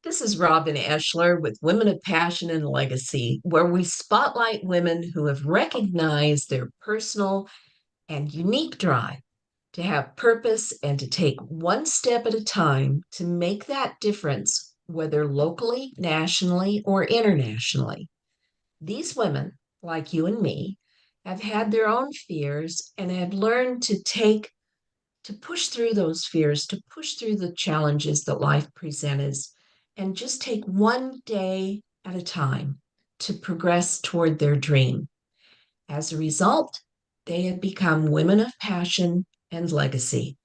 This is Robin Eschler with Women of Passion and Legacy, where we spotlight women who have recognized their personal and unique drive to have purpose and to take one step at a time to make that difference, whether locally, nationally, or internationally. These women, like you and me, have had their own fears and have learned to push through those fears, to push through the challenges that life presents, and just take one day at a time to progress toward their dream. As a result, they have become women of passion and legacy.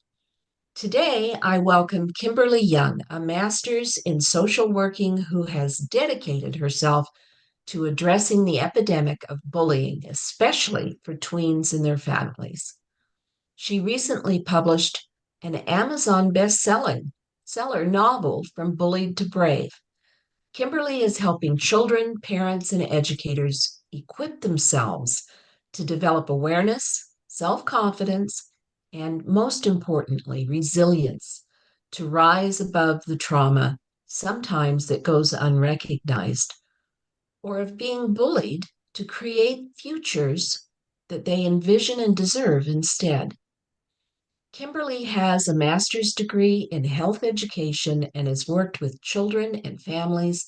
Today, I welcome Kimberly Young, a master's in social working who has dedicated herself to addressing the epidemic of bullying, especially for tweens and their families. She recently published an Amazon best-selling seller novel, From Bullied to Brave. Kimberly is helping children, parents, and educators equip themselves to develop awareness, self-confidence, and most importantly, resilience to rise above the trauma sometimes that goes unrecognized, or of being bullied to create futures that they envision and deserve instead. Kimberly has a master's degree in health education and has worked with children and families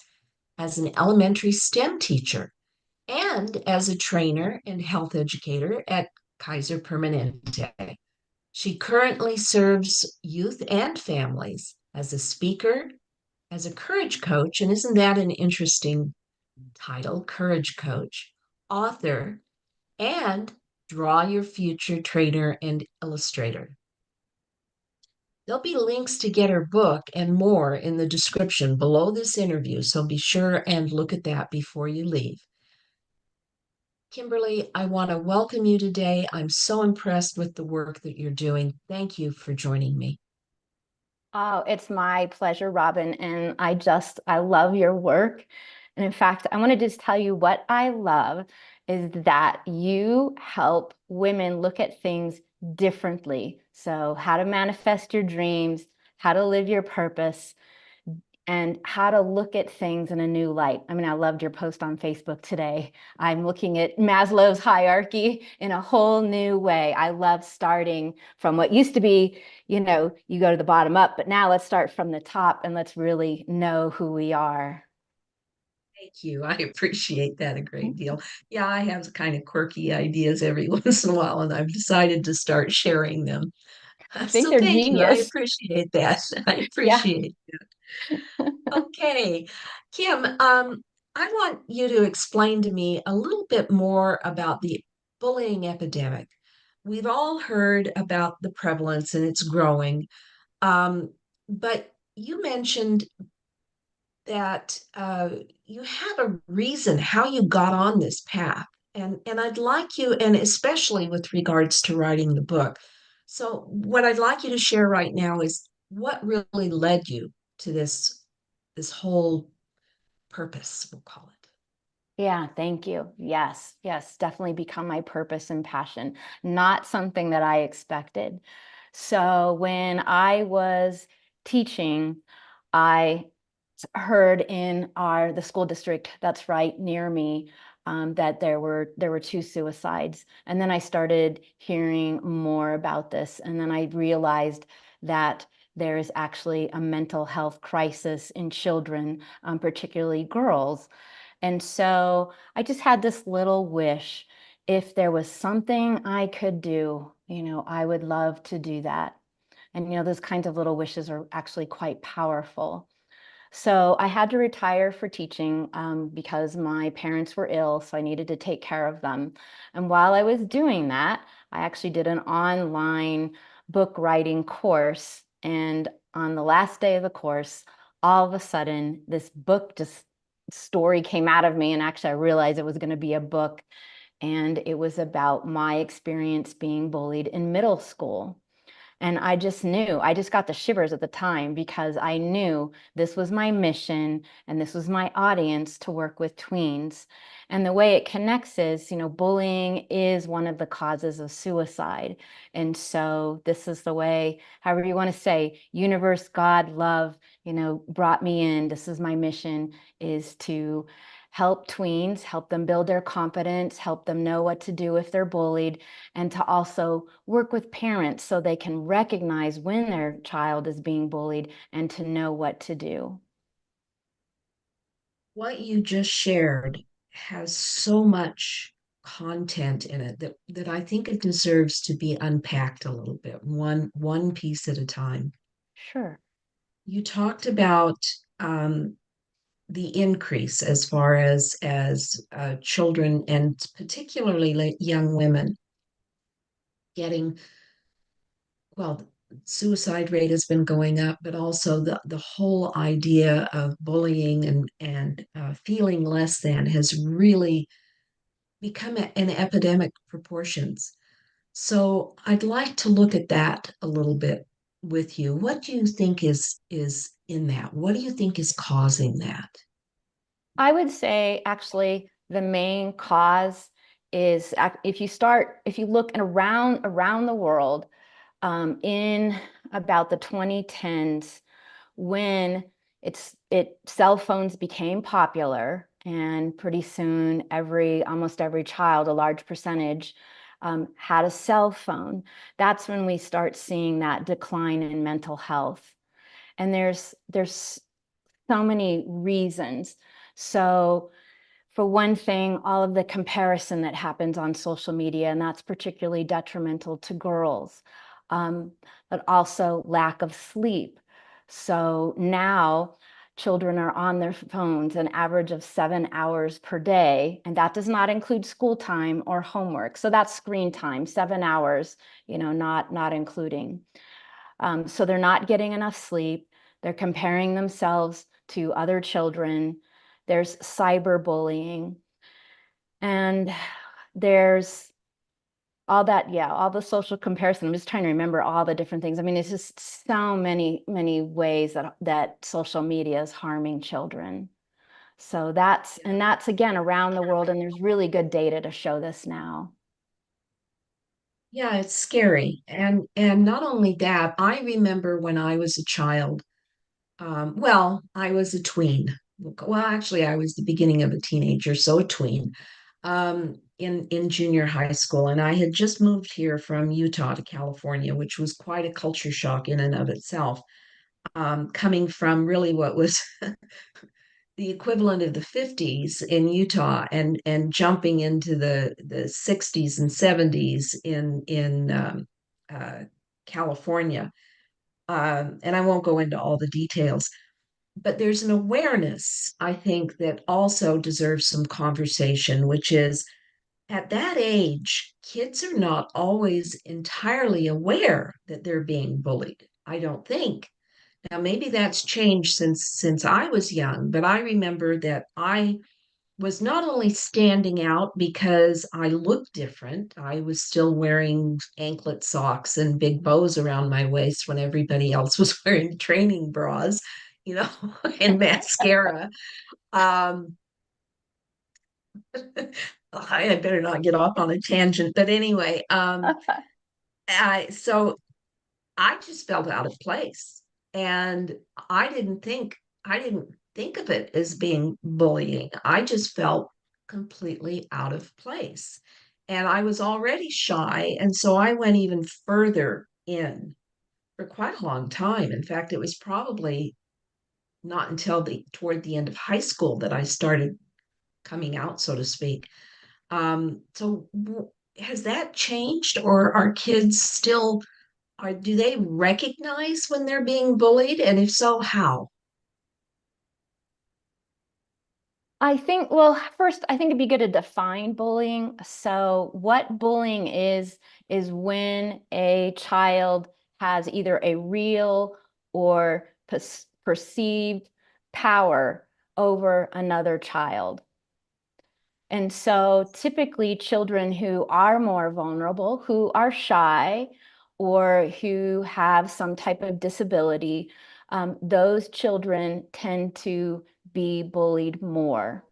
as an elementary STEM teacher and as a trainer and health educator at Kaiser Permanente. She currently serves youth and families as a speaker, as a courage coach, and isn't that an interesting title, courage coach, author, and draw your future trainer and illustrator. There'll be links to get her book and more in the description below this interview, so be sure and look at that before you leave. Kimberly, I want to welcome you today. I'm so impressed with the work that you're doing. Thank you for joining me. Oh, it's my pleasure, Robin. And I love your work. And in fact, I want to just tell you what I love is that you help women look at things differently. So, how to manifest your dreams, how to live your purpose, and how to look at things in a new light. I mean, I loved your post on Facebook today. I'm looking at Maslow's hierarchy in a whole new way. I love starting from what used to be, you go to the bottom up, but now let's start from the top and let's really know who we are. Thank you. I appreciate that a great deal. Yeah, I have kind of quirky ideas every once in a while, and I've decided to start sharing them. I think So they're thank you. I genius. appreciate that. I Yeah. appreciate it. Okay, Kim, I want you to explain to me a little bit more about the bullying epidemic. We've all heard about the prevalence and it's growing, but you mentioned that you have a reason how you got on this path, and I'd like you, and especially with regards to writing the book. So, what I'd like you to share right now is what really led you to this whole purpose, we'll call it. Yeah, thank you. Yes, yes, definitely become my purpose and passion, not something that I expected. So when I was teaching, I heard in the school district that's right near me that there were two suicides, and then I started hearing more about this, and then I realized that there is actually a mental health crisis in children, particularly girls. And so I just had this little wish. If there was something I could do, I would love to do that. And, those kinds of little wishes are actually quite powerful. So I had to retire for teaching because my parents were ill, so I needed to take care of them. And while I was doing that, I actually did an online book writing course. And on the last day of the course, all of a sudden, this book just story came out of me. And actually, I realized it was going to be a book. And it was about my experience being bullied in middle school. And I just knew, I just got the shivers at the time because I knew this was my mission and this was my audience to work with tweens. And the way it connects is, bullying is one of the causes of suicide. And so this is the way, however you want to say, universe, God, love, brought me in. This is my mission, is to help tweens, help them build their confidence, help them know what to do if they're bullied, and to also work with parents so they can recognize when their child is being bullied and to know what to do. What you just shared has so much content in it that I think it deserves to be unpacked a little bit, one piece at a time. Sure. You talked about the increase as far as children and particularly young women getting, well, suicide rate has been going up, but also the whole idea of bullying and feeling less than has really become an epidemic proportions. So I'd like to look at that a little bit with you. What do you think is in that? What do you think is causing that? I would say actually the main cause is if you look around the world, in about the 2010s, when cell phones became popular, and pretty soon almost every child, a large percentage, had a cell phone. That's when we start seeing that decline in mental health. And there's so many reasons. So for one thing, all of the comparison that happens on social media, and that's particularly detrimental to girls, but also lack of sleep. So now children are on their phones an average of 7 hours per day, and that does not include school time or homework. So that's screen time, 7 hours, not including. So they're not getting enough sleep. They're comparing themselves to other children. There's cyberbullying. And there's all that, yeah, all the social comparison. I'm just trying to remember all the different things. I mean, it's just so many ways that social media is harming children. So that's again around the world, and there's really good data to show this now. Yeah, it's scary. And not only that, I remember when I was a child, well, I was a tween. Well, actually, I was the beginning of a teenager, so a tween, in junior high school, and I had just moved here from Utah to California, which was quite a culture shock in and of itself. Coming from really what was the equivalent of the 50s in Utah and jumping into the 60s and 70s in California. And I won't go into all the details, but there's an awareness, I think, that also deserves some conversation, which is at that age, kids are not always entirely aware that they're being bullied. I don't think. Now, maybe that's changed since I was young, but I remember that I was not only standing out because I looked different, I was still wearing anklet socks and big bows around my waist when everybody else was wearing training bras, you know, and mascara. Um, I better not get off on a tangent, but anyway, so I just felt out of place. And I didn't think of it as being bullying. I just felt completely out of place. And I was already shy. And so I went even further in for quite a long time. In fact, it was probably not until the toward the end of high school that I started coming out, so to speak. So has that changed, or are kids still do they recognize when they're being bullied? And if so, how? I think, well, first, I think it'd be good to define bullying. So, what bullying is when a child has either a real or perceived power over another child. And so, typically, children who are more vulnerable, who are shy, or who have some type of disability, those children tend to be bullied more.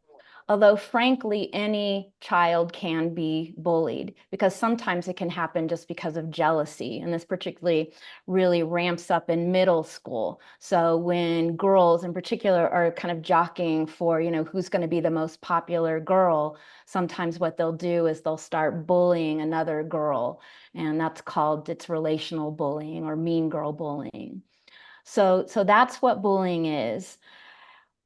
Although, frankly, any child can be bullied because sometimes it can happen just because of jealousy. And this particularly really ramps up in middle school. So when girls in particular are kind of jockeying for, who's going to be the most popular girl, sometimes what they'll do is they'll start bullying another girl. And it's relational bullying or mean girl bullying. So that's what bullying is.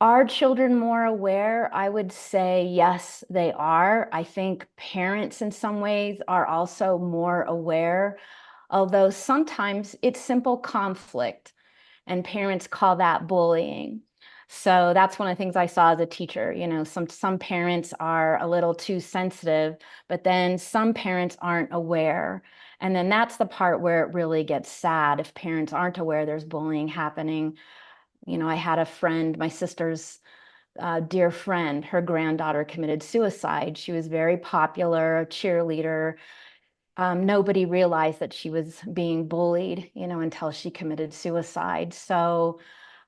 Are children more aware? I would say yes, they are. I think parents in some ways are also more aware, although sometimes it's simple conflict, and parents call that bullying. So that's one of the things I saw as a teacher. Some parents are a little too sensitive, but then some parents aren't aware. And then that's the part where it really gets sad if parents aren't aware there's bullying happening. I had a friend, my sister's dear friend, her granddaughter committed suicide. She was very popular, a cheerleader. Nobody realized that she was being bullied, until she committed suicide. So,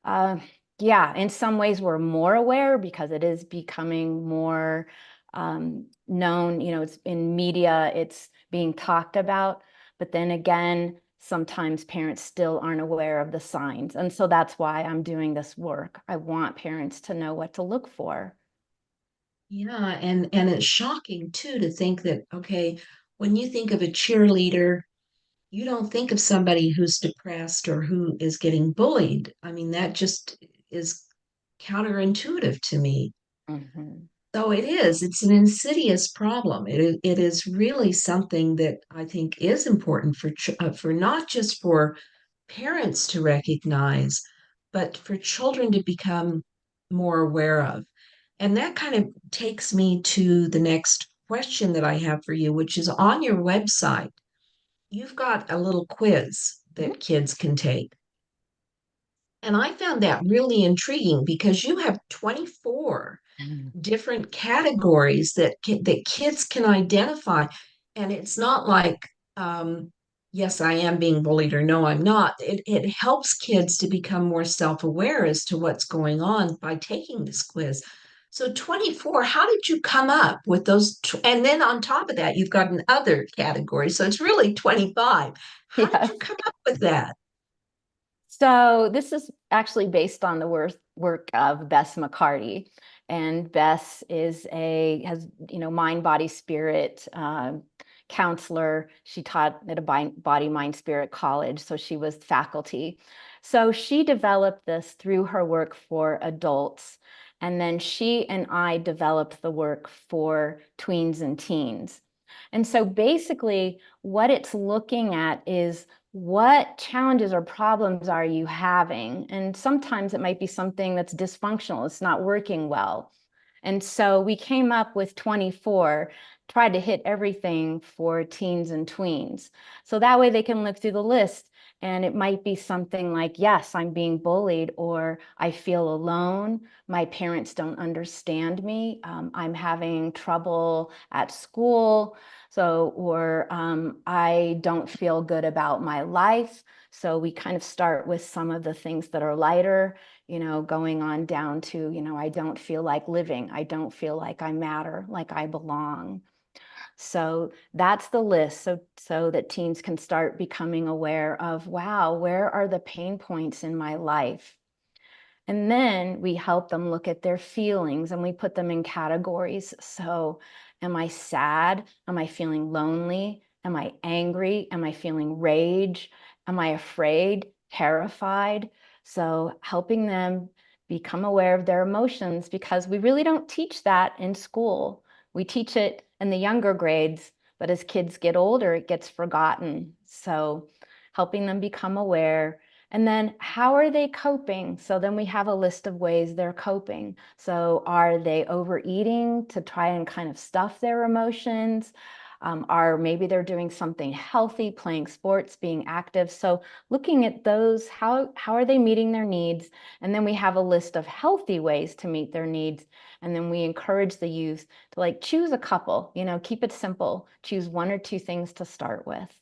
uh, yeah, in some ways we're more aware because it is becoming more known. It's in media, it's being talked about. But then again, sometimes parents still aren't aware of the signs. And so that's why I'm doing this work. I want parents to know what to look for. Yeah, and it's shocking too to think that, okay, when you think of a cheerleader, you don't think of somebody who's depressed or who is getting bullied. I mean, that just is counterintuitive to me. Mhm. So it is, it's an insidious problem. It is really something that I think is important for not just for parents to recognize, but for children to become more aware of. And that kind of takes me to the next question that I have for you, which is on your website. You've got a little quiz that kids can take. And I found that really intriguing because you have 24 Mhm. different categories that kids can identify, and it's not like yes, I am being bullied or no, I'm not. It helps kids to become more self-aware as to what's going on by taking this quiz. So 24, how did you come up with those and then on top of that you've got an other category, so it's really 25. How did you Yes. come up with that? So this is actually based on the work of Bess McCarty. And Bess has, mind, body, spirit counselor. She taught at a body, mind, spirit college. So she was faculty. So she developed this through her work for adults. And then she and I developed the work for tweens and teens. And so basically, what it's looking at is what challenges or problems are you having? And sometimes it might be something that's dysfunctional, it's not working well. And so we came up with 24, tried to hit everything for teens and tweens. So that way they can look through the list and it might be something like, yes, I'm being bullied, or I feel alone. My parents don't understand me. I'm having trouble at school. So, or I don't feel good about my life. So we kind of start with some of the things that are lighter, going on down to, I don't feel like living. I don't feel like I matter, like I belong. So that's the list. So that teens can start becoming aware of, wow, where are the pain points in my life? And then we help them look at their feelings and we put them in categories. So, am I sad? Am I feeling lonely? Am I angry? Am I feeling rage? Am I afraid, terrified? So, helping them become aware of their emotions because we really don't teach that in school. We teach it in the younger grades, but as kids get older, it gets forgotten. So, helping them become aware, and then how are they coping? So then we have a list of ways they're coping. So are they overeating to try and kind of stuff their emotions? Are maybe they're doing something healthy, playing sports, being active. So looking at those, how are they meeting their needs? And then we have a list of healthy ways to meet their needs. And then we encourage the youth to like choose a couple, keep it simple, choose one or two things to start with.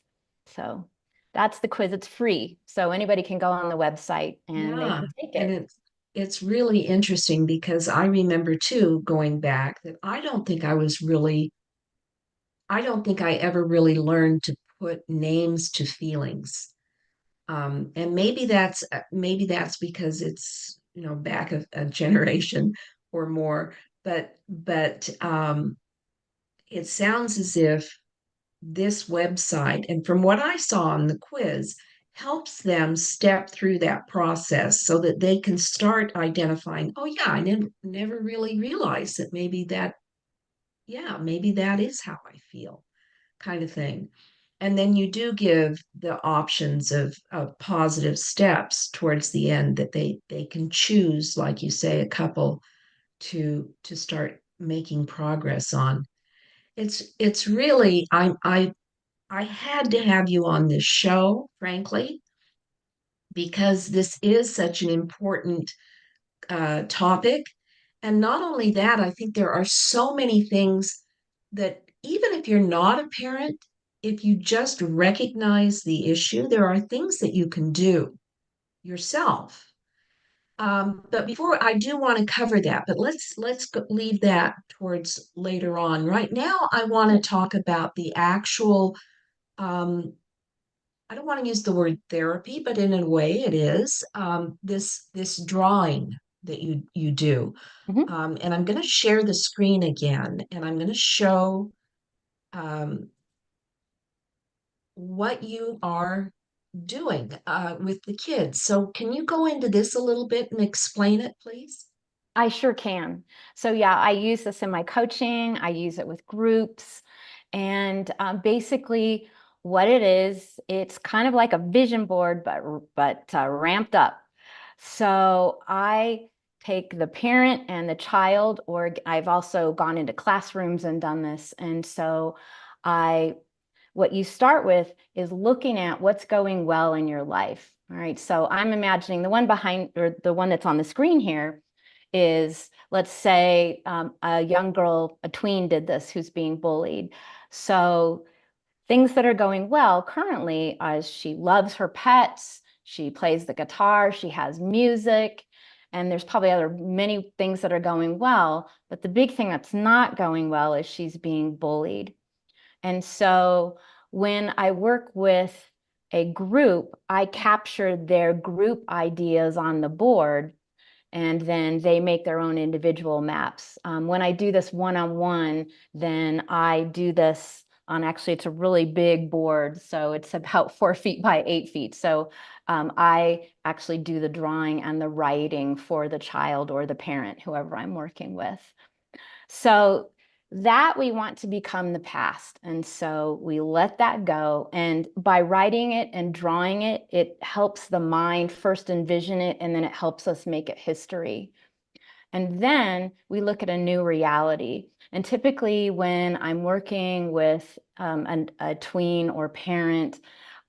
So That's the quiz. It's free. So anybody can go on the website and they Yeah, can take and it. it's really interesting because I remember too going back that I don't think I ever really learned to put names to feelings. And maybe that's because it's, back a generation or more, but it sounds as if this website, and from what I saw on the quiz, helps them step through that process so that they can start identifying, oh yeah, I never really realized that maybe that is how I feel, kind of thing. And then you do give the options of positive steps towards the end that they can choose, like you say, a couple to start making progress on. It's really I had to have you on this show, frankly, because this is such an important topic. And not only that, I think there are so many things that even if you're not a parent, if you just recognize the issue, there are things that you can do yourself. But before I do want to cover that, but leave that towards later on. Right now, I want to talk about the actual um, I don't want to use the word therapy, but in a way it is this drawing that you do. Mhm. And I'm going to share the screen again, and I'm going to show um, what you are doing with the kids. So can you go into this a little bit and explain it, please? I sure can. So yeah, I use this in my coaching. I use it with groups. And basically what it is, it's kind of like a vision board, but ramped up. So I take the parent and the child, or I've also gone into classrooms and done this. And so I what you start with is looking at what's going well in your life. All right. So I'm imagining the one behind, or the one that's on the screen here is, let's say, a young girl, a tween did this, who's being bullied. So things that are going well currently is she loves her pets, she plays the guitar, she has music, and there's probably other many things that are going well. But the big thing that's not going well is she's being bullied. And so when I work with a group, I capture their group ideas on the board, and then they make their own individual maps. When I do this one-on-one, then I do this on, actually, it's a really big board. So it's about 4 feet by 8 feet. So I actually do the drawing and the writing for the child or the parent, whoever I'm working with. So that we want to become the past. And so we let that go. And by writing it and drawing it, it helps the mind first envision it, and then it helps us make it history. And then we look at a new reality. And typically, when I'm working with a tween or parent,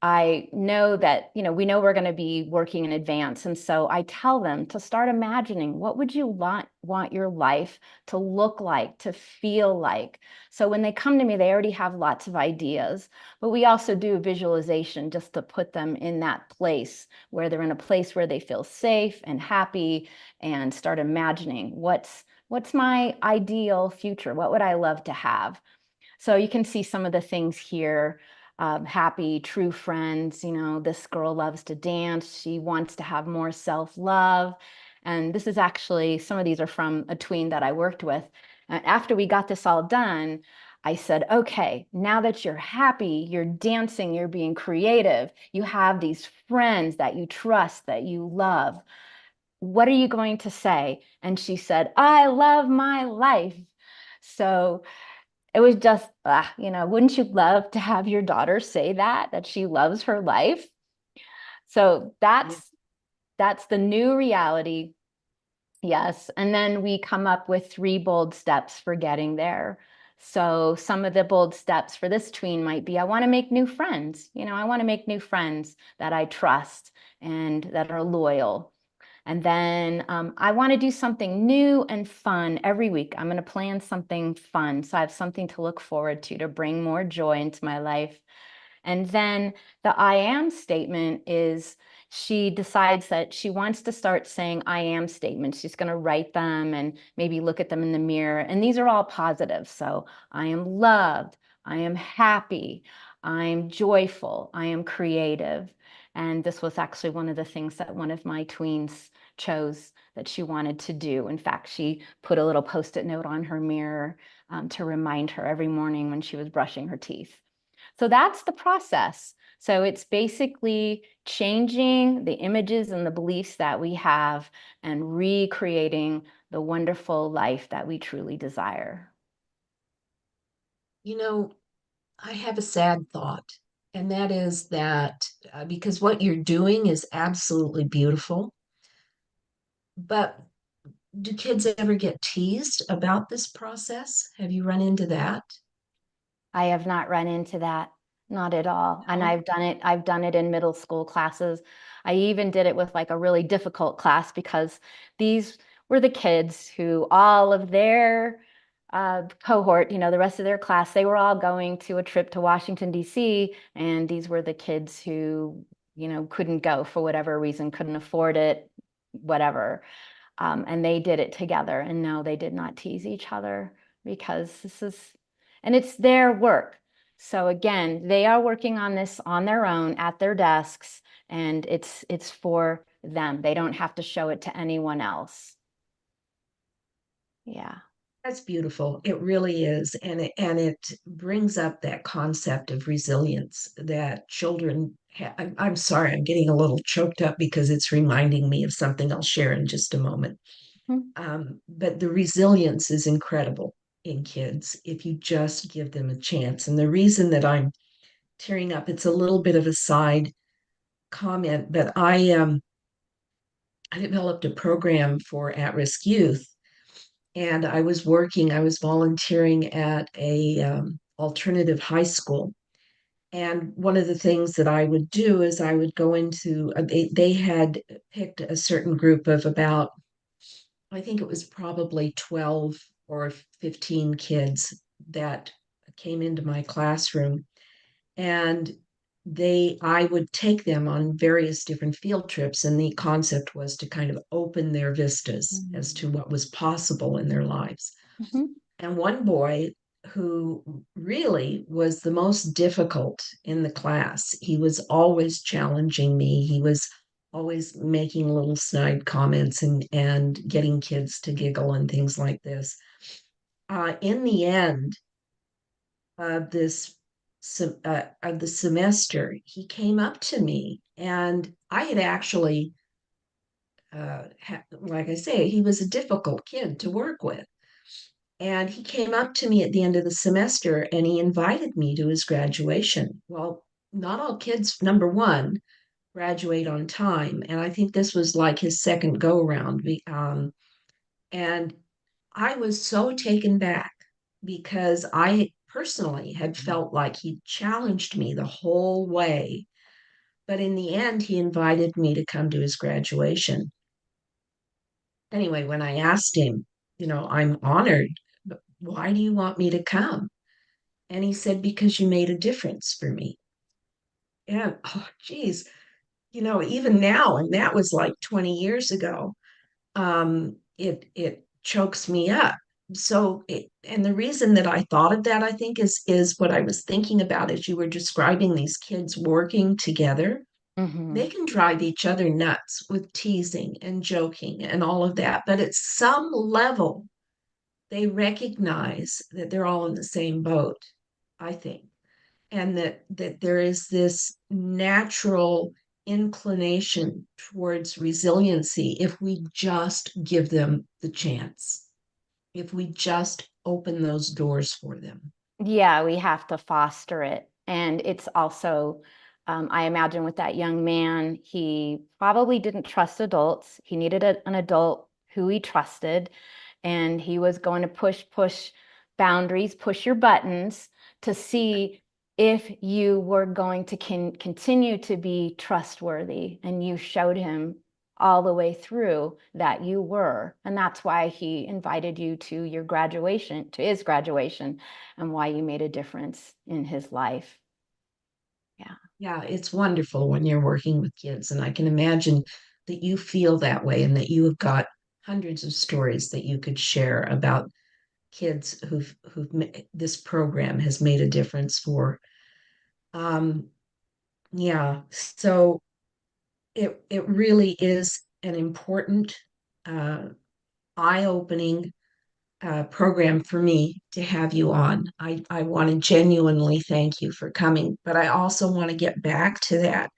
I know that, we know we're going to be working in advance. And so I tell them to start imagining, what would you want your life to look like, to feel like? So when they come to me, they already have lots of ideas. But we also do visualization just to put them in that place where they're in a place where they feel safe and happy, and start imagining what's my ideal future? What would I love to have? So you can see some of the things here. Happy, true friends. This girl loves to dance. She wants to have more self-love. And this is actually, some of these are from a tween that I worked with. After we got this all done, I said, okay, now that you're happy, you're dancing, you're being creative, you have these friends that you trust, that you love, what are you going to say? And she said, I love my life. So it was just, wouldn't you love to have your daughter say that she loves her life? So Yeah. that's the new reality. Yes. And then we come up with 3 bold steps for getting there. So some of the bold steps for this tween might be, I want to make new friends. I want to make new friends that I trust and that are loyal. And then I want to do something new and fun every week. I'm going to plan something fun, so I have something to look forward to bring more joy into my life. And then the I am statement is she decides that she wants to start saying I am statements. She's going to write them and maybe look at them in the mirror. And these are all positive. So I am loved. I am happy. I'm joyful. I am creative. And this was actually one of the things that one of my tweens chose that she wanted to do. In fact, she put a little post-it note on her mirror to remind her every morning when she was brushing her teeth. So that's the process. So it's basically changing the images and the beliefs that we have and recreating the wonderful life that we truly desire. You know, I have a sad thought, and that is that because what you're doing is absolutely beautiful, but do kids ever get teased about this process? Have you run into that? I have not run into that, not at all. And No? I've done it in middle school classes. I even did it with like a really difficult class because these were the kids who all of their cohort, you know, the rest of their class, they were all going to a trip to Washington, D.C. And these were the kids who, you know, couldn't go for whatever reason, couldn't afford it, whatever. And they did it together. And no, they did not tease each other because this is, and it's their work. So again, they are working on this on their own at their desks, and it's for them. They don't have to show it to anyone else. Yeah. That's beautiful. It really is. And it brings up that concept of resilience that children I'm sorry, I'm getting a little choked up because it's reminding me of something I'll share in just a moment. Mhm. But the resilience is incredible in kids if you just give them a chance. And the reason that I'm tearing up, it's a little bit of a side comment, but I developed a program for at-risk youth, and I was volunteering at a alternative high school. And one of the things that I would do is I would go into, they had picked a certain group of about, I think it was probably 12 or 15 kids that came into my classroom. And I would take them on various different field trips. And the concept was to kind of open their vistas as to what was possible in their lives. Mhm. And one boy who really was the most difficult in the class, he was always challenging me. He was always making little snide comments and getting kids to giggle and things like this. In the end of of the semester, he came up to me, and I had actually, like I say, he was a difficult kid to work with. And he came up to me at the end of the semester and he invited me to his graduation. Well, not all kids, number one, graduate on time. And I think this was like his second go around. And I was so taken back because I personally had felt like he challenged me the whole way. But in the end, he invited me to come to his graduation. Anyway, when I asked him, I'm honored, but why do you want me to come? And he said, because you made a difference for me. And oh, geez, even now, and that was like 20 years ago, it chokes me up. And the reason that I thought of that, I think, is what I was thinking about as you were describing these kids working together. They Mhm. can drive each other nuts with teasing and joking and all of that. But at some level, they recognize that they're all in the same boat, I think, and that there is this natural inclination towards resiliency if we just give them the chance, if we just open those doors for them. Yeah, we have to foster it. And it's also, I imagine with that young man, he probably didn't trust adults. He needed an adult who he trusted, and he was going to push boundaries, push your buttons to see if you were going to continue to be trustworthy. And you showed him all the way through that you were. And that's why he invited you to your graduation, to his graduation, and why you made a difference in his life. Yeah, it's wonderful when you're working with kids, and I can imagine that you feel that way and that you have got hundreds of stories that you could share about kids this program has made a difference for. Um, yeah, so it really is an important, uh, eye-opening program for me to have you on. I want to genuinely thank you for coming, but I also want to get back to that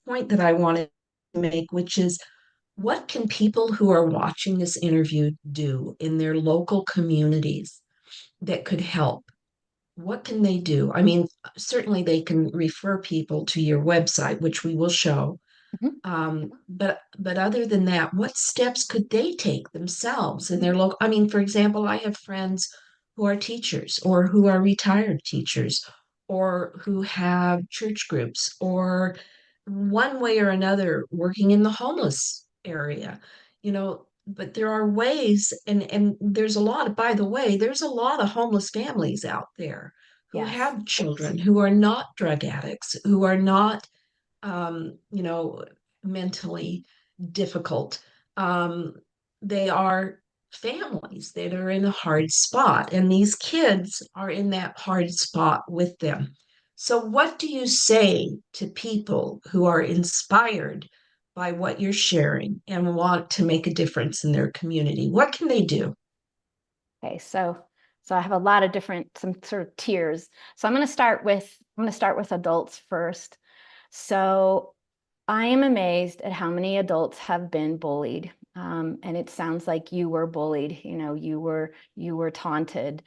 point that I wanted to make, which is what can people who are watching this interview do in their local communities that could help? What can they do? I mean, certainly they can refer people to your website, which we will show. Mhm. But other than that, what steps could they take themselves in their local? I mean, for example, I have friends who are teachers or who are retired teachers or who have church groups or one way or another working in the homeless area, but there are ways and there's a lot, by the way, there's a lot of homeless families out there who Yes. have children who are not drug addicts, who are not um, you know, mentally difficult. Um, they are families that are in a hard spot, and these kids are in that hard spot with them. So, what do you say to people who are inspired by what you're sharing and want to make a difference in their community? What can they do? Okay, so I have a lot of different some sort of tiers. So I'm going to start with adults first. So I am amazed at how many adults have been bullied. And it sounds like you were bullied, you were taunted,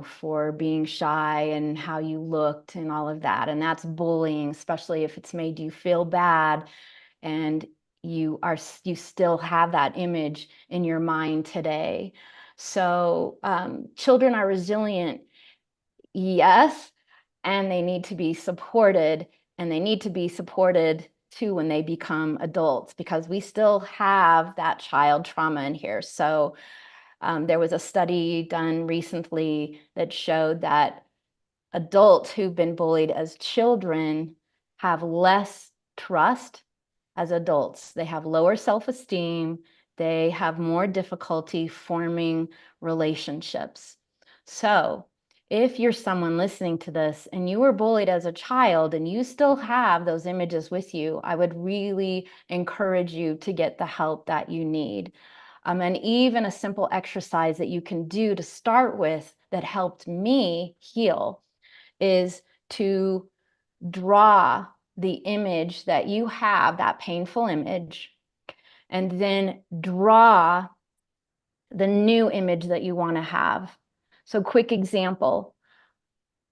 for being shy and how you looked and all of that. And that's bullying, especially if it's made you feel bad and you still have that image in your mind today. So children are resilient, yes, and they need to be supported, and they need to be supported too when they become adults because we still have that child trauma in here. So there was a study done recently that showed that adults who've been bullied as children have less trust as adults. They have lower self-esteem. They have more difficulty forming relationships. So if you're someone listening to this and you were bullied as a child and you still have those images with you, I would really encourage you to get the help that you need. And even a simple exercise that you can do to start with that helped me heal is to draw the image that you have, that painful image, and then draw the new image that you want to have. So, quick example.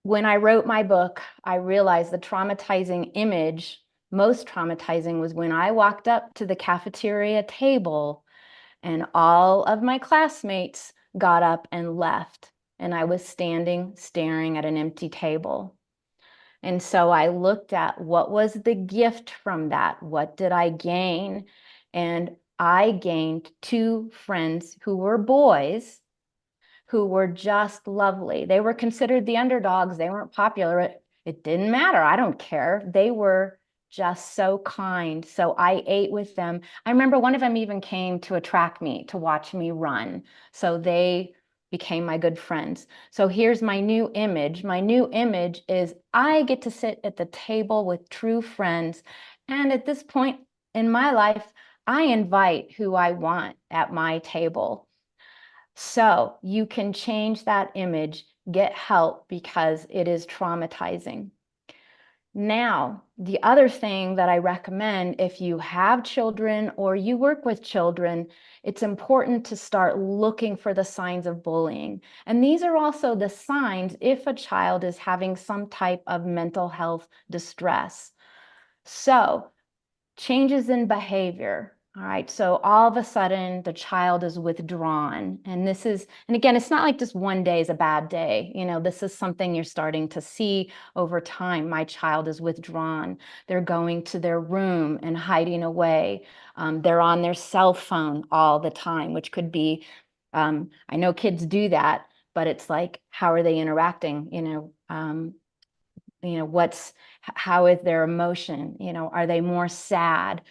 When I wrote my book, I realized the traumatizing image, most traumatizing, was when I walked up to the cafeteria table and all of my classmates got up and left. And I was standing staring at an empty table. And so I looked at what was the gift from that? What did I gain? And I gained two friends who were boys who were just lovely. They were considered the underdogs. They weren't popular. It didn't matter. I don't care. They were just so kind. So I ate with them. I remember one of them even came to a track meet to watch me run. So they became my good friends. So here's my new image. My new image is I get to sit at the table with true friends. And at this point in my life, I invite who I want at my table. So you can change that image, get help because it is traumatizing. Now, the other thing that I recommend if you have children or you work with children, it's important to start looking for the signs of bullying. And these are also the signs if a child is having some type of mental health distress. So changes in behavior. All right, so all of a sudden the child is withdrawn. And again, it's not like just one day is a bad day. This is something you're starting to see over time. My child is withdrawn. They're going to their room and hiding away. They're on their cell phone all the time, which could be, I know kids do that, but it's like, how are they interacting? how is their emotion? Are they more sad?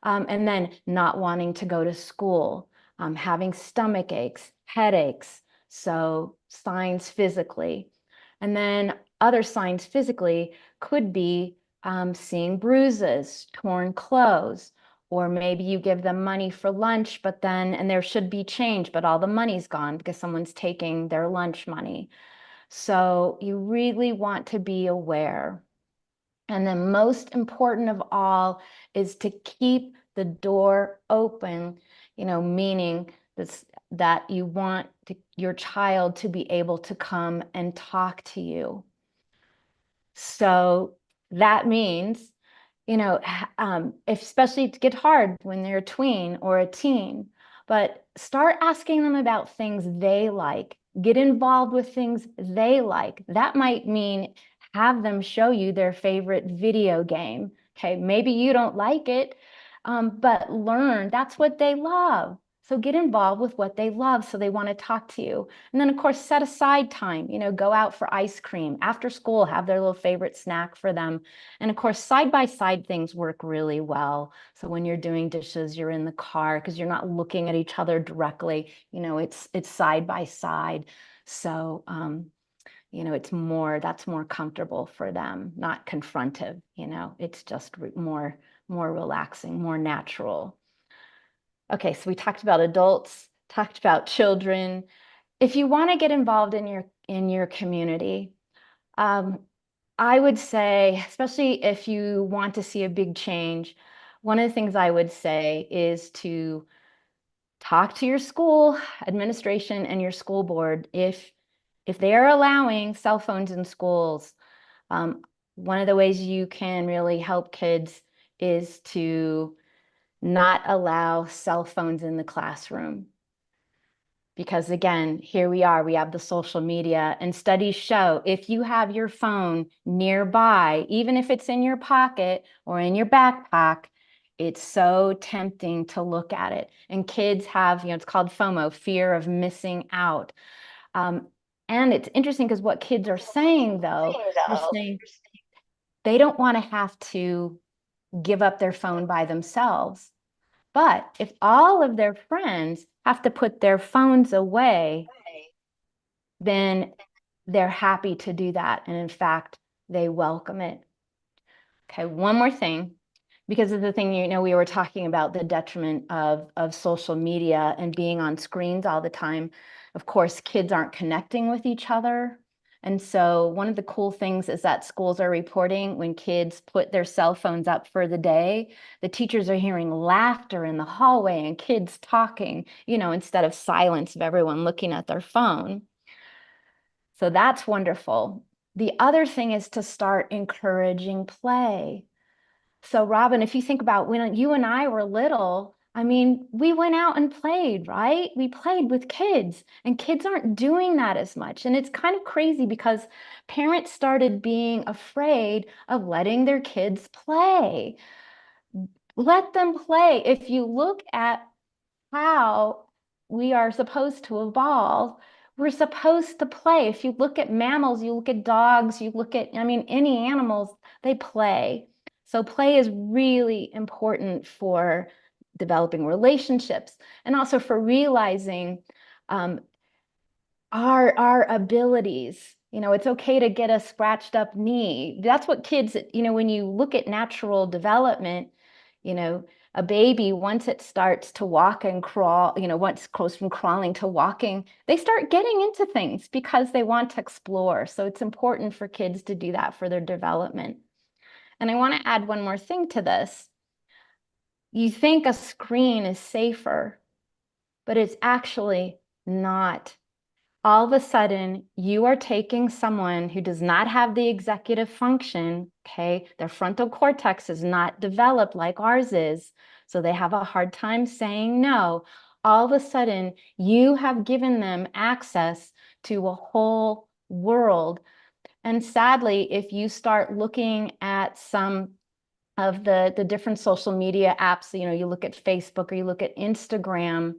And then not wanting to go to school, having stomach aches, headaches, so signs physically. And then other signs physically could be seeing bruises, torn clothes, or maybe you give them money for lunch, and there should be change, but all the money's gone because someone's taking their lunch money. So you really want to be aware. And then most important of all is to keep the door open, meaning that you want your child to be able to come and talk to you. So that means, especially to get hard when they're a tween or a teen, but start asking them about things they like. Get involved with things they like. That might mean have them show you their favorite video game. Okay, maybe you don't like it, but learn that's what they love. So get involved with what they love so they want to talk to you. And then, of course, set aside time, go out for ice cream. After school, have their little favorite snack for them. And of course, side-by-side things work really well. So when you're doing dishes, you're in the car because you're not looking at each other directly. It's side by side. So, that's more comfortable for them, not confrontive. It's just more relaxing, more natural. Okay, so we talked about adults, talked about children. If you want to get involved in your community, I would say, especially if you want to see a big change, one of the things I would say is to talk to your school administration and your school board if they are allowing cell phones in schools. One of the ways you can really help kids is to not allow cell phones in the classroom. Because again, here we have the social media, and studies show if you have your phone nearby, even if it's in your pocket or in your backpack, it's so tempting to look at it. And kids have, it's called FOMO, fear of missing out. And it's interesting because what kids are saying, though, they're saying they don't want to have to give up their phone by themselves. But if all of their friends have to put their phones away, then they're happy to do that. And in fact, they welcome it. Okay, one more thing, because of the thing, we were talking about the detriment of social media and being on screens all the time. Of course, kids aren't connecting with each other. And so one of the cool things is that schools are reporting when kids put their cell phones up for the day, the teachers are hearing laughter in the hallway and kids talking, instead of silence of everyone looking at their phone. So that's wonderful. The other thing is to start encouraging play. So Robin, if you think about when you and I were little, I mean, we went out and played, right? We played with kids, and kids aren't doing that as much. And it's kind of crazy because parents started being afraid of letting their kids play. Let them play. If you look at how we are supposed to evolve, we're supposed to play. If you look at mammals, you look at dogs, you look at, any animals, they play. So play is really important for developing relationships and also for realizing our abilities. It's okay to get a scratched up knee. That's what kids, when you look at natural development, a baby, once it starts to walk and crawl, once it goes from crawling to walking, they start getting into things because they want to explore. So it's important for kids to do that for their development. And I want to add one more thing to this. You think a screen is safer, but it's actually not. All of a sudden, you are taking someone who does not have the executive function, okay? Their frontal cortex is not developed like ours is, so they have a hard time saying no. All of a sudden, you have given them access to a whole world. And sadly, if you start looking at some of the different social media apps, you look at Facebook or you look at Instagram,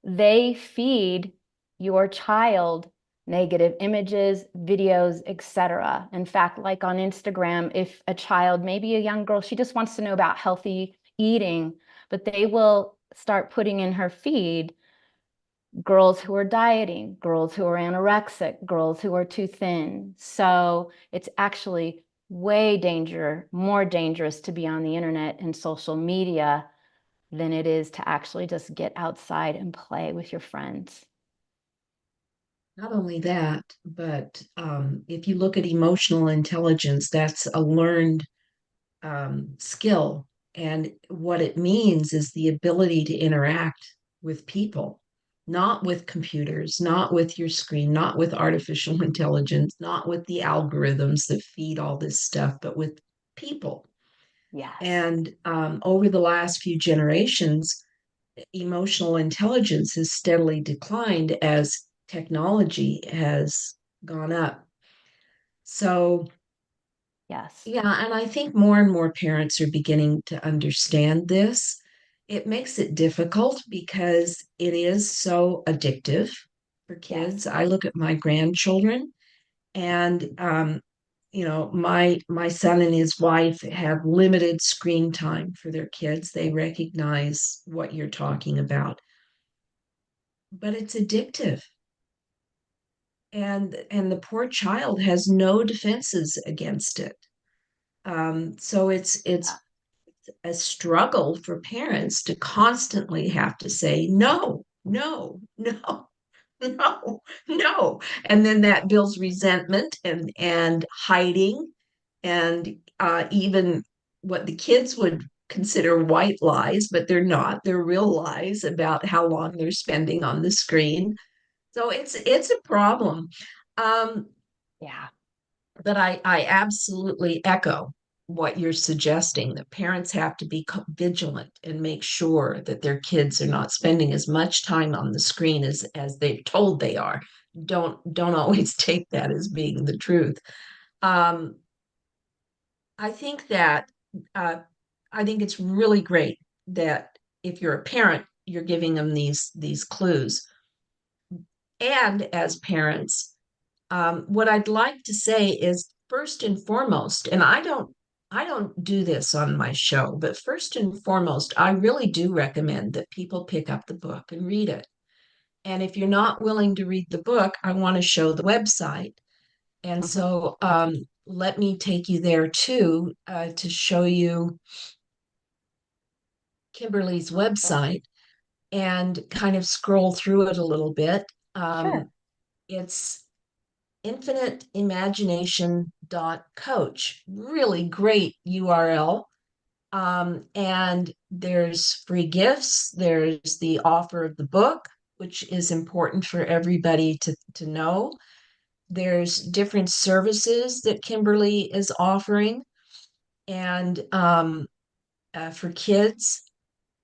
they feed your child negative images, videos, etc. In fact, like on Instagram, if a child, maybe a young girl, she just wants to know about healthy eating, but they will start putting in her feed girls who are dieting, girls who are anorexic, girls who are too thin. So it's actually more dangerous to be on the internet and social media than it is to actually just get outside and play with your friends. Not only that, but if you look at emotional intelligence, that's a learned skill. And what it means is the ability to interact with people, not with computers, not with your screen, not with artificial intelligence, not with the algorithms that feed all this stuff, but with people. Yes. And over the last few generations, emotional intelligence has steadily declined as technology has gone up. So, Yes. yeah, and I think more and more parents are beginning to understand this. It makes it difficult because it is so addictive for Yes. kids. I look at my grandchildren, and my son and his wife have limited screen time for their kids. They recognize what you're talking about, but it's addictive. And the poor child has no defenses against it. So it's a struggle for parents to constantly have to say no, no, no, no, no, and then that builds resentment and hiding and even what the kids would consider white lies, but they're not. They're real lies about how long they're spending on the screen. So it's a problem. Um, Yeah. but I absolutely echo what you're suggesting that parents have to be vigilant and make sure that their kids are not spending as much time on the screen as they're told they are. Don't always take that as being the truth. Um, I think that uh, I think it's really great that if you're a parent, you're giving them these clues. And as parents, what I'd like to say is first and foremost, and I don't do this on my show, but first and foremost, I really do recommend that people pick up the book and read it. And if you're not willing to read the book, I want to show the website. And Mhm. so let me take you there too to show you Kimberly's Sure. website and kind of scroll through it a little bit. Sure. It's infiniteimagination.coach. Really great URL. And there's free gifts. There's the offer of the book, which is important for everybody to know. There's different services that Kimberly is offering. And for kids,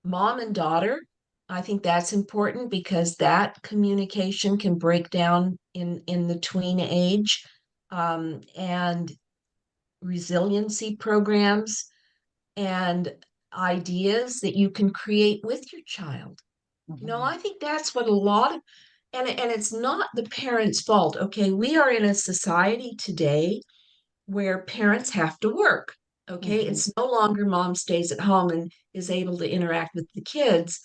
mom and daughter, I think that's important because that communication can break down in the tween age, and resiliency programs and ideas that you can create with your child. Mhm. I think that's what a lot of, and it's not the parents' fault. Okay, we are in a society today where parents have to work. Okay, Mhm. it's no longer mom stays at home and is able to interact with the kids.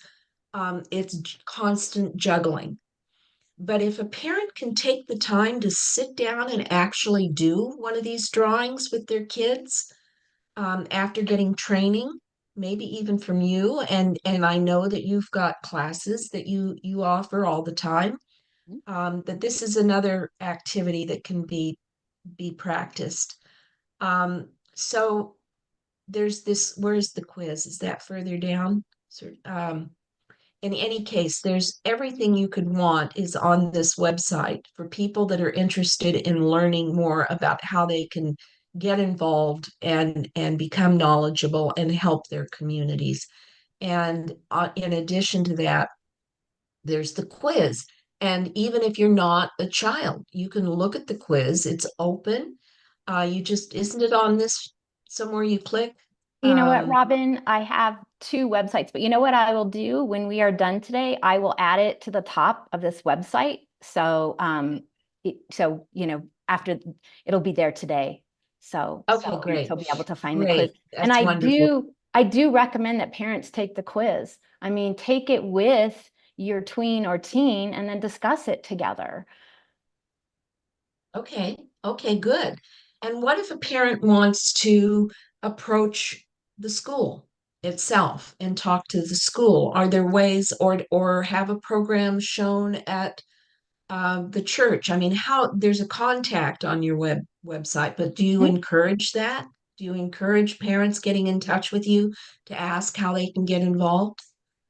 It's constant juggling. But if a parent can take the time to sit down and actually do one of these drawings with their kids, after getting training, maybe even from you, and I know that you've got classes that you offer all the time, that this is another activity that can be practiced. So there's this. Where's the quiz? Is that further down? So, in any case, there's everything you could want is on this website for people that are interested in learning more about how they can get involved and become knowledgeable and help their communities. And in addition to that, there's the quiz. And even if you're not a child, you can look at the quiz. It's open. You just, isn't it on this somewhere you click? You know what, Um, Robin? I have two websites, but you know what I will do when we are done today? I will add it to the top of this website. So so, after it'll be there today. So, Okay, she'll great. be able to find the quiz. Great. And That's wonderful. I do recommend that parents take the quiz. I mean, take it with your tween or teen and then discuss it together. Okay. Okay, good. And what if a parent wants to approach the school itself and talk to the school? Are there ways or have a program shown at the church? I mean, how there's a contact on your website, but do you encourage that? Do you encourage parents getting in touch with you to ask how they can get involved?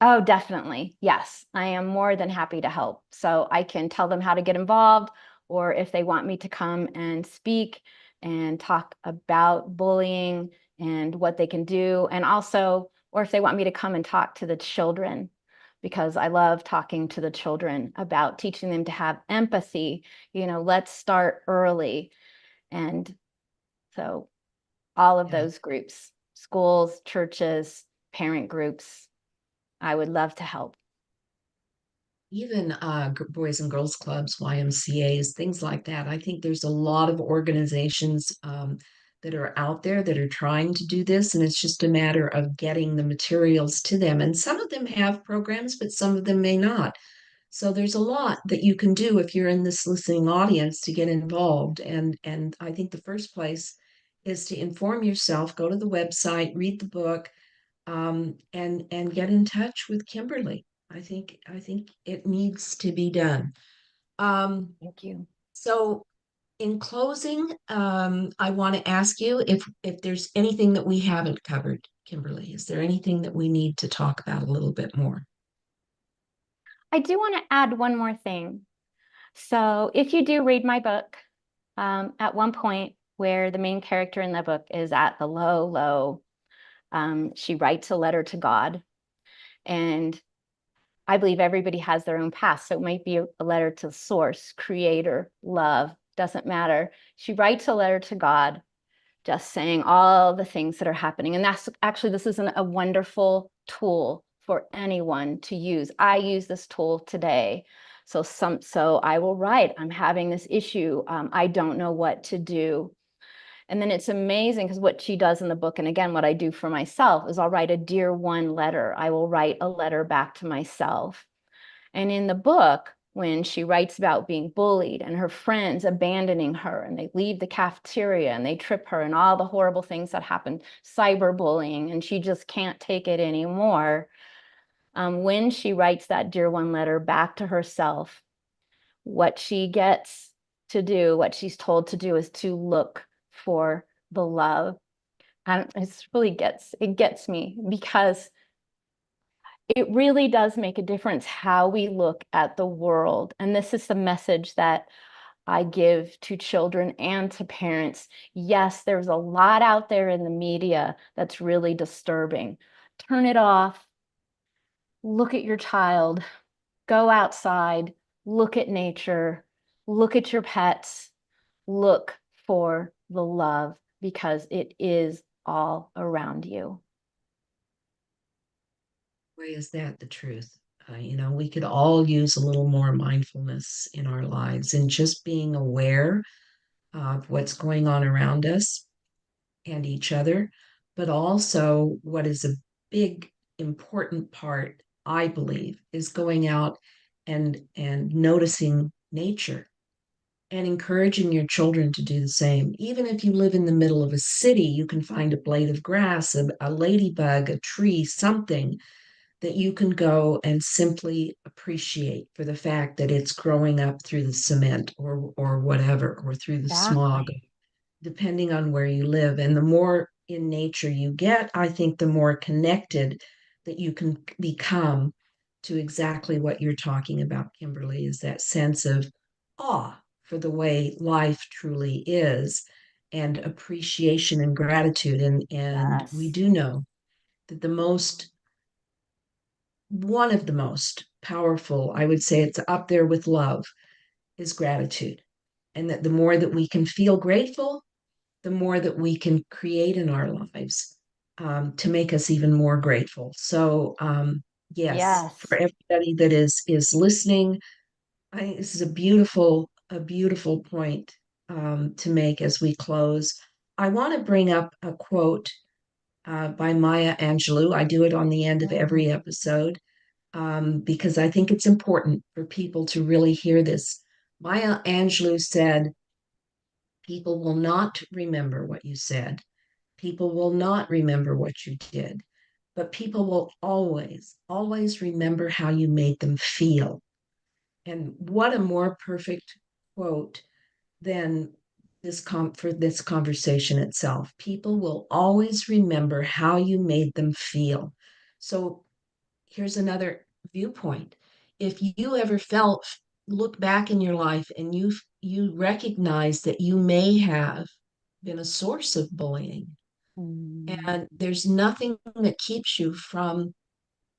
Oh, definitely. Yes, I am more than happy to help. So I can tell them how to get involved, or if they want me to come and speak and talk about bullying and what they can do. And also, or if they want me to come and talk to the children, because I love talking to the children about teaching them to have empathy. Let's start early. And so all of Yeah. those groups, schools, churches, parent groups, I would love to help. Even boys and girls clubs, YMCA's, things like that. I think there's a lot of organizations that are out there that are trying to do this, and it's just a matter of getting the materials to them. And some of them have programs, but some of them may not. So there's a lot that you can do if you're in this listening audience to get involved. And I think the first place is to inform yourself, go to the website, read the book, and get in touch with Kimberly. I think it needs to be done. Um, Thank you. so in closing, I want to ask you if there's anything that we haven't covered, Kimberly. Is there anything that we need to talk about a little bit more? I do want to add one more thing. So, if you do read my book, at one point where the main character in the book is at the low, low, she writes a letter to God. And I believe everybody has their own past. So, it might be a letter to source, creator, love, doesn't matter. She writes a letter to God just saying all the things that are happening. And that's actually, this isn't a wonderful tool for anyone to use. I use this tool today. So I will write, I'm having this issue. I don't know what to do. And then it's amazing because what she does in the book, and again, what I do for myself is I'll write a dear one letter. I will write a letter back to myself. And in the book, when she writes about being bullied and her friends abandoning her and they leave the cafeteria and they trip her and all the horrible things that happen, cyberbullying, and she just can't take it anymore. When she writes that Dear One letter back to herself, what she gets to do, what she's told to do is to look for the love. And it gets me because it really does make a difference how we look at the world. And this is the message that I give to children and to parents. Yes, there's a lot out there in the media that's really disturbing. Turn it off, look at your child, go outside, look at nature, look at your pets, look for the love because it is all around you. Why is that the truth? We could all use a little more mindfulness in our lives and just being aware of what's going on around us and each other, but also what is a big, important part, I believe, is going out and noticing nature and encouraging your children to do the same. Even if you live in the middle of a city, you can find a blade of grass, a ladybug, a tree, something that you can go and simply appreciate for the fact that it's growing up through the cement or whatever, or through the smog, Exactly. depending on where you live. And the more in nature you get, I think the more connected that you can become to exactly what you're talking about, Kimberly, is that sense of awe for the way life truly is and appreciation and gratitude. And we Yes. do know that one of the most powerful, I would say it's up there with love, is gratitude. And that the more that we can feel grateful, the more that we can create in our lives to make us even more grateful. So, yes, for Yes. everybody that is listening, I think this is a beautiful a beautiful point to make as we close. I want to bring up a quote by Maya Angelou. I do it on the end of Mm. every episode because I think it's important for people to really hear this. Maya Angelou said, people will not remember what you said. People will not remember what you did, but people will always, always remember how you made them feel. And what a more perfect quote than for this conversation itself. People will always remember how you made them feel. So here's another viewpoint. If you ever felt, look back in your life and you recognize that you may have been a source of bullying, Mm. and there's nothing that keeps you from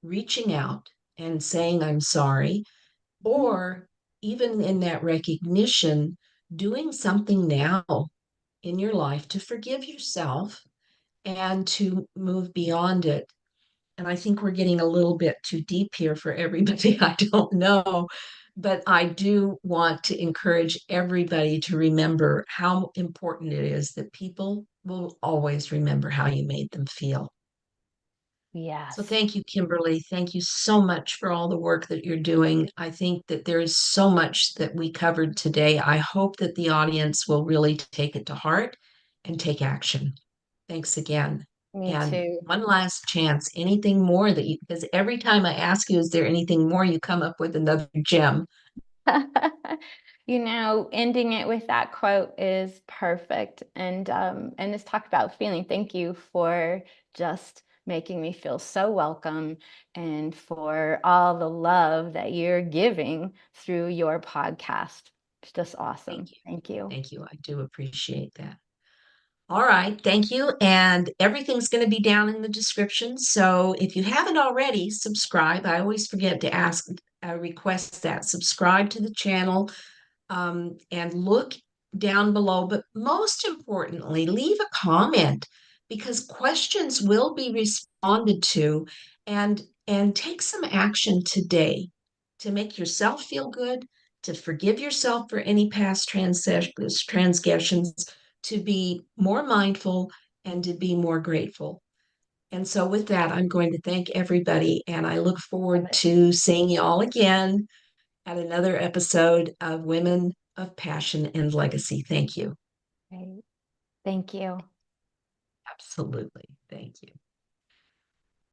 reaching out and saying I'm sorry, or even in that recognition, doing something now in your life to forgive yourself and to move beyond it. And I think we're getting a little bit too deep here for everybody. I don't know. But I do want to encourage everybody to remember how important it is that people will always remember how you made them feel. So Yes. thank you, Kimberly. Thank you so much for all the work that you're doing. I think that there is so much that we covered today. I hope that the audience will really take it to heart and take action. Thanks again. Me And too. one last chance, anything more that you, because every time I ask you, is there anything more, you come up with another gem. Ending it with that quote is perfect. And let's talk about feeling. Thank you for just making me feel so welcome and for all the love that you're giving through your podcast. It's just Thank awesome. you. Thank you. Thank you. I do appreciate that. All right, thank you. And everything's going to be down in the description. So if you haven't already, subscribe. I always forget to ask, request that. Subscribe to the channel and look down below. But most importantly, leave a comment because questions will be responded to, and take some action today to make yourself feel good, to forgive yourself for any past transgressions, to be more mindful, and to be more grateful. And so, with that, I'm going to thank everybody, and I look Love forward it. to seeing you all again at another episode of Women of Passion and Legacy. Thank you. Great. Thank you. Absolutely. Thank you.